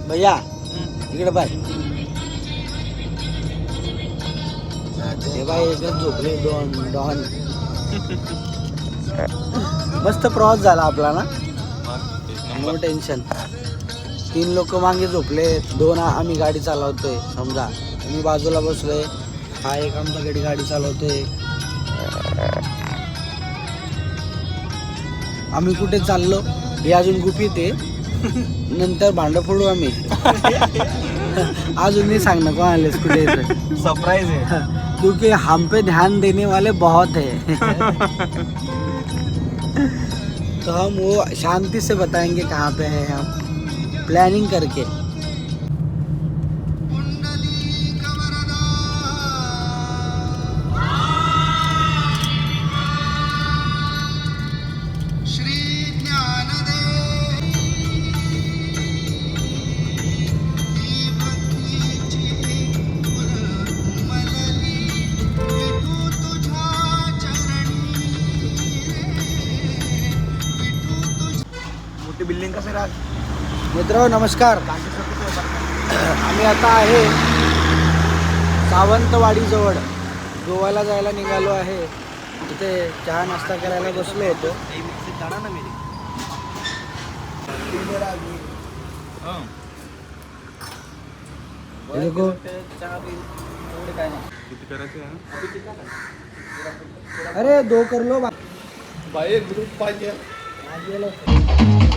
भैया इकडे बाय हे बाय एकदम झोपले डॉन मस्त प्रवास झाला आपला ना नो टेन्शन 3 लोक मागे झोपले 2 आम्ही गाडी चालवतोय समजा मी बाजूला बसलोय हा एक आमचा गाडी चालवतोय आम्ही कुठे चाललो हे अजून गुपित आहे नंतर भांडं फोडू आम्ही अजून नाही सांगणार कोण आलेस कुठे सरप्राइज है क्योंकि हम पे ध्यान देने वाले बहुत है तो हम वो शांति से बताएंगे कहाँ पे हैं हम प्लानिंग करके बिल्डिंग कसं राहत मित्र नमस्कार आम्ही आता आहे सावंतवाडीजवळ गोव्याला जायला निघालो आहे तिथे चहा नाश्ता करायला बसलो होतो देखो अरे 2 कर लो भाई ग्रुप पाहिजे भाई